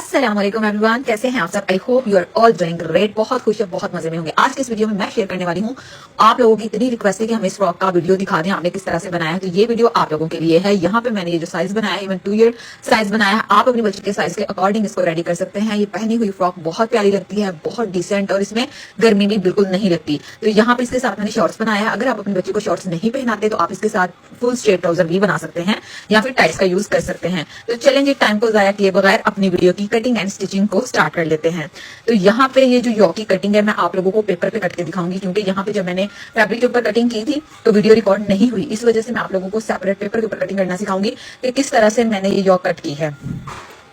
अस्सलाम वालेकुम एवरीवन, कैसे हैं आप सब। I hope you are all doing great. बहुत खुश है, बहुत मजे में होंगे। आज के इस वीडियो में मैं शेयर करने वाली हूँ, आप लोगों की इतनी रिक्वेस्ट है कि हमें इस फ्रॉक का वीडियो दिखा दें, आपने किस तरह से बनाया है। तो ये वीडियो आप लोगों के लिए है। यहाँ पे मैंने ये जो साइज बनाया है, इवन 2 ईयर साइज बनाया है। आप अपने बच्चे के साइज के अकॉर्डिंग इसको रेडी कर सकते हैं। ये पहनी हुई फ्रॉक बहुत प्यारी लगती है, बहुत डिसेंट, और इसमें गर्मी भी बिल्कुल नहीं लगती। तो यहाँ पे इसके साथ मैंने शॉर्ट्स बनाया है। अगर आप अपने बच्चे को शॉर्ट्स नहीं पहनाते तो आप इसके साथ फुल स्ट्रेट ट्राउजर भी बना सकते हैं या फिर टाइट्स का यूज कर सकते हैं। तो चलेंगे टाइम को जाया किए बगैर अपनी वीडियो की कटिंग एंड स्टिचिंग को स्टार्ट कर लेते हैं। तो यहाँ पे ये जो योक की कटिंग है मैं आप लोगों को पेपर पे कट के दिखाऊंगी, क्योंकि यहाँ पे जब मैंने फैब्रिक के ऊपर कटिंग की थी तो वीडियो रिकॉर्ड नहीं हुई। इस वजह से मैं आप लोगों को सेपरेट पेपर के ऊपर कटिंग करना सिखाऊंगी कि किस तरह से मैंने ये योक कट की है।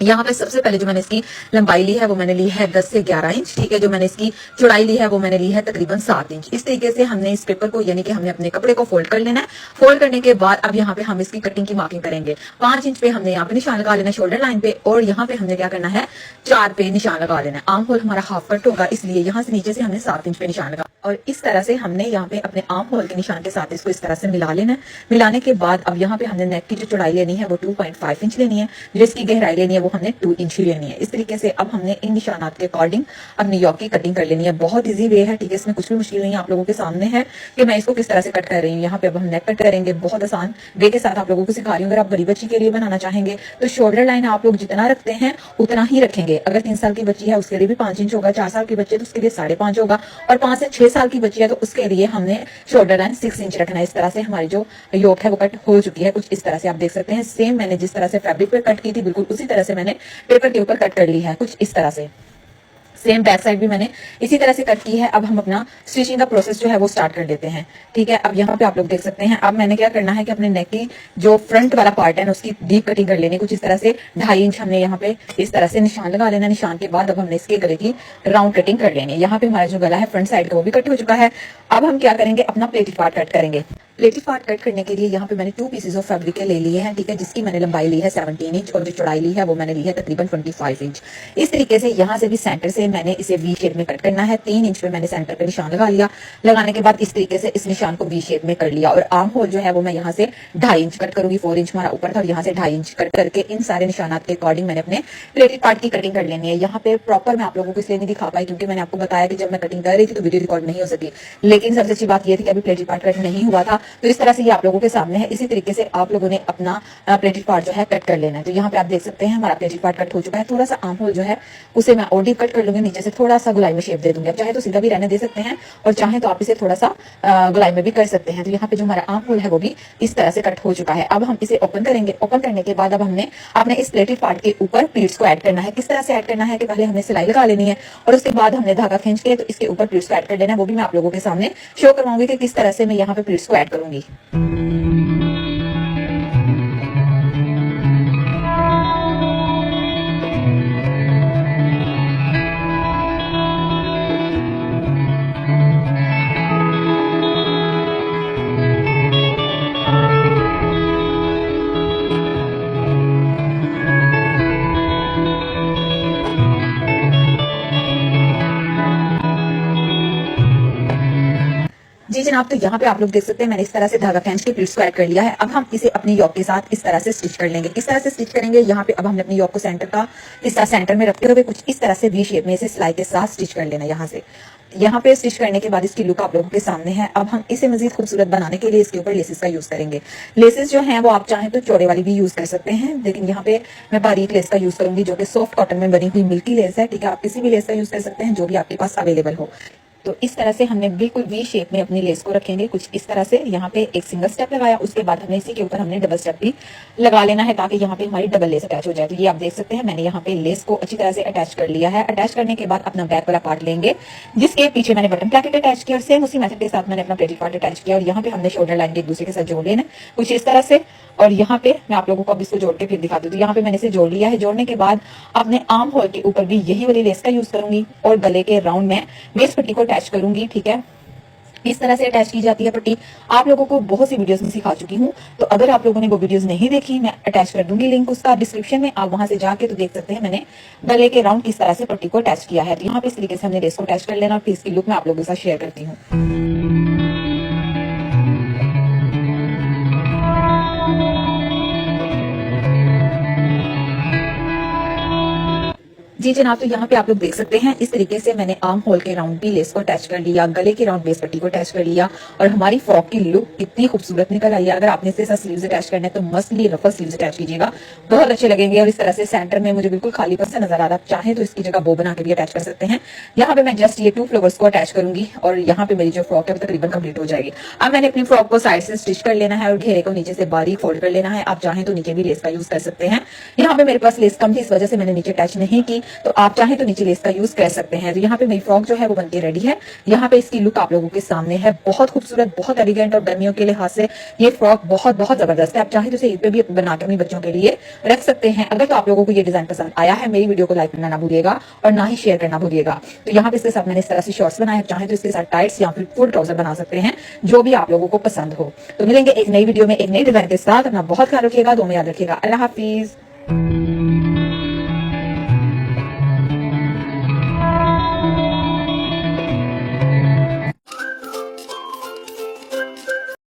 यहाँ पे सबसे पहले जो मैंने इसकी लंबाई ली है वो मैंने ली है 10 से 11 इंच। ठीक है, जो मैंने इसकी चौड़ाई ली है वो मैंने ली है तकरीबन 7 इंच। इस तरीके से हमने इस पेपर को, यानी कि हमने अपने कपड़े को फोल्ड कर लेना है। फोल्ड करने के बाद अब यहाँ पे हम इसकी कटिंग की मार्किंग करेंगे। 5 इंच पे हमने यहाँ पे निशान लगा लेना है शोल्डर लाइन पे, और यहाँ पे हमने क्या करना है 4 पे निशान लगा लेना है। आर्म होल हमारा हाफ कट होगा, इसलिए यहाँ से नीचे से हमने 7 इंच पे निशान लगा, और इस तरह से हमने यहाँ पे अपने आर्म होल के निशान के साथ इसको इस तरह से मिला लेना है। मिलाने के बाद अब यहाँ पे हमने नेक की जो चौड़ाई लेनी है वो 2.5 इंच लेनी है, जिसकी गहराई लेनी है वो हमने 2 इंच लेनी है। इस तरीके से अब हमने इन निशानात के अकॉर्डिंग अपनी योक की कटिंग कर लेनी है। बहुत इजी वे है, ठीक है, इसमें कुछ भी मुश्किल नहीं है। आप लोगों के सामने है कि मैं इसको किस तरह से कट कर रही हूँ। यहाँ पे अब हम नेक कट करेंगे, बहुत आसान वे के साथ आप लोगों को सिखा रही हूँ। अगर आप बड़ी बच्ची के लिए बनाना चाहेंगे तो शोल्डर लाइन आप लोग जितना रखते हैं उतना ही रखेंगे। अगर 3 साल की बच्ची है उसके लिए भी 5 इंच होगा, 4 साल की बच्ची है तो उसके लिए 5.5 होगा, और 5 से 6 साल की बच्ची है तो उसके लिए हमने शोल्डर लाइन 6 इंच रखना है। इस तरह से हमारी जो योक है वो कट हो चुकी है। कुछ इस तरह से आप देख सकते हैं। सेम मैंने जिस तरह से फैब्रिक पे कट की थी बिल्कुल उसी तरह से मैंने पेपर के ऊपर कट कर ली है, कुछ इस तरह से। सेम बैक साइड भी मैंने इसी तरह से कट की है। अब हम अपना स्टिचिंग का प्रोसेस जो है वो स्टार्ट कर देते हैं। ठीक है, अब यहाँ पे आप लोग देख सकते हैं। अब मैंने क्या करना है कि अपने नेक की जो फ्रंट वाला पार्ट है उसकी डीप कटिंग कर लेनी। कुछ इस तरह से 2.5 इंच हमने यहाँ पे इस तरह से निशान लगा लेना। निशान के बाद अब हमने इसके गले की राउंड कटिंग कर लेनी है। यहाँ पे हमारा जो गला है फ्रंट साइड का वो भी कट हो चुका है। अब हम क्या करेंगे, अपना प्लेटेड पार्ट कट करेंगे। प्लेटेड पार्ट कट करने के लिए यहाँ पे मैंने 2 पीसेज ऑफ फैब्रिक ले लिए हैं, ठीक है, जिसकी मैंने लंबाई ली है 17 इंच और जो चौड़ाई ली है वो मैंने ली है तकरीबन 25 इंच। इस तरीके से यहाँ से भी सेंटर से मैंने इसे वी शेप में कट करना है। 3 इंच पे मैंने सेंटर पे निशान लगा लिया। लगाने के बाद इस तरीके से इस निशान को वी शेप में कर लिया, और आर्म होल जो है वो मैं यहाँ से 2.5 इंच कट करूंगी। 4 इंच हमारा ऊपर था और यहाँ से 2.5 इंच कट करके इन सारे निशानात के अकॉर्डिंग मैंने अपने प्लेटेड पार्ट की कटिंग कर लेनी है। यहाँ पे प्रॉपर मैं आप लोगों को इसलिए नहीं दिखा पाई क्योंकि मैंने आपको बताया कि जब मैं कटिंग कर रही थी तो वीडियो रिकॉर्ड नहीं हो सकी। लेकिन सबसे अच्छी बात यह थी कि अभी प्लेटेड पार्ट कट नहीं हुआ था, तो इस तरह से आप लोगों के सामने है। इसी तरीके से आप लोगों ने अपना प्लेटेड पार्ट जो है कट कर लेना है। तो यहाँ पे आप देख सकते हैं हमारा प्लेटेड पार्ट कट हो चुका है। थोड़ा सा आर्म होल जो है उसे मैं और डीप कट कर लूंगी, नीचे से थोड़ा सा गुलाई में शेप दे दूंगी। आप चाहे तो सीधा भी रहने दे सकते हैं और चाहे तो आप इसे थोड़ा सा गुलाई में भी कर सकते हैं। तो यहाँ पे जो हमारा आर्म होल है वो भी इस तरह से कट हो चुका है। अब हम इसे ओपन करेंगे। ओपन करने के बाद अब हमने अपने इस प्लेटेड पार्ट के ऊपर प्लीट्स को ऐड करना है। किस तरह से ऐड करना है कि पहले हमने सिलाई लगा लेनी है और उसके बाद हमने धागा खींच के तो इसके ऊपर प्लीट्स को ऐड कर लेना है। वो भी मैं आप लोगों के सामने शो करवाऊंगी कि किस तरह से मैं यहाँ पे प्लीट्स को ऐड करूंगी। जी जनाब, तो यहाँ पे आप लोग देख सकते हैं मैंने इस तरह से धागा खींच के प्लीट्स को ऐड कर लिया है। अब हम इसे अपनी योक के साथ इस तरह से स्टिच कर लेंगे। किस तरह से स्टिच करेंगे, यहाँ पे अब हमने अपनी योक को सेंटर का इस तरह सेंटर में रखते हुए कुछ इस तरह से वी शेप में इसे सिलाई के साथ स्टिच कर लेना। यहाँ से यहाँ पे स्टिच करने के बाद इसकी लुक आप लोगों के सामने है। अब हम इसे मजीद खूबसूरत बनाने के लिए इसके ऊपर लेसेस का यूज करेंगे। लेसेस जो हैं वो आप चाहें तो चौड़े वाली भी यूज कर सकते हैं, लेकिन यहाँ पे मैं बारीक लेस का यूज करूंगी जो कि सॉफ्ट कॉटन में बनी हुई मिल्की लेस है। ठीक है, आप किसी भी लेस का यूज कर सकते हैं जो भी आपके पास अवेलेबल हो। तो इस तरह से हमने बिल्कुल वी शेप में अपनी लेस को रखेंगे। कुछ इस तरह से यहाँ पे एक सिंगल स्टेप लगाया, उसके बाद हमने इसी के ऊपर हमने डबल स्टेप भी लगा लेना है ताकि यहाँ पे हमारी डबल लेस अटैच हो जाए। तो ये आप देख सकते हैं मैंने यहाँ पे लेस को अच्छी तरह से अटैच कर लिया है। अटैच करने के बाद अपना बैक वाला पार्ट लेंगे जिसके पीछे मैंने बटन प्लेटेड अटैच किया और सेम उसी मेथड के साथ मैंने अपना प्लेटेड पार्ट अटैच किया, और यहाँ पे हमने शोल्डर लाइन के एक दूसरे के साथ जोड़ लेना कुछ इस तरह से। और यहाँ पे मैं आप लोगों को अब इसको जोड़ के फिर दिखा दूँ। तो यहाँ पे मैंने इसे जोड़ लिया है। जोड़ने के बाद अपने आर्म होल के ऊपर भी यही वाली लेस का यूज करूंगी और गले के राउंड में वेस्ट पट्टी को अटैच करूंगी। ठीक है, इस तरह से अटैच की जाती है पट्टी। आप लोगों को बहुत सी वीडियोस में सिखा चुकी हूँ, तो अगर आप लोगों ने वो वीडियोस नहीं देखी मैं अटैच कर दूंगी लिंक उसका डिस्क्रिप्शन में, आप वहां से जाके तो देख सकते हैं मैंने गले के राउंड किस तरह से पट्टी को अटैच किया है। तो यहाँ पे इस तरीके से हमने लेस को अटैच कर लेना और फिर इसकी लुक मैं आप लोगों के साथ शेयर करती हूँ। जी जनाब, तो यहाँ पे आप लोग देख सकते हैं इस तरीके से मैंने आर्म होल के राउंड भी लेस को अटैच कर लिया, गले के राउंड बेस पट्टी को अटैच कर लिया और हमारी फ्रॉक की लुक कितनी खूबसूरत निकल आई है। अगर आपने इसके साथ स्लीव्स अटैच करने हैं तो मस्टली रफल स्लीव्स अटैच कीजिएगा, बहुत अच्छे लगेंगे। और इस तरह से सेंटर में मुझे बिल्कुल खाली पस से नजर आ रहा है, आप चाहें तो इसकी जगह बो बना के भी अटैच कर सकते हैं। यहाँ पे मैं जस्ट ये 2 फ्लावर्स को अटैच करूंगी और यहाँ पे मेरी जो फ्रॉक है वो तकरीबन कंप्लीट हो जाएगी। अब मैंने अपनी फ्रॉक को साइड से स्टिच कर लेना है और घेरे को नीचे से बारीक फोल्ड कर लेना है। आप चाहें तो नीचे भी लेस का यूज कर सकते हैं। यहाँ पे मेरे पास लेस कम थी, इस वजह से मैंने नीचे अटैच नहीं की, तो आप चाहें तो नीचे लेस का यूज कर सकते हैं। तो यहाँ पे मेरी फ्रॉक जो है वो बनके रेडी है। यहाँ पे इसकी लुक आप लोगों के सामने है, बहुत खूबसूरत, बहुत एलिगेंट और गर्मियों के लिहाज से ये फ्रॉक बहुत बहुत जबरदस्त है। आप चाहें तो इसे ईद पे भी बना के अपने बच्चों के लिए रख सकते हैं। अगर तो आप लोगों को ये डिजाइन पसंद आया है, मेरी वीडियो को लाइक करना ना भूलिएगा और ना ही शेयर करना भूलिएगा। तो यहाँ पे इसके साथ मैंने इस तरह से शॉर्ट्स बनाए, चाहे तो इसके साथ टाइट्स या फिर फुल ट्राउजर बना सकते हैं, जो भी आप लोगों को पसंद हो। तो मिलेंगे एक नई वीडियो में एक नई डिजाइन के साथ। अपना बहुत ख्याल रखिएगा, दुआ में याद रखिएगा। अल्लाह हाफिज।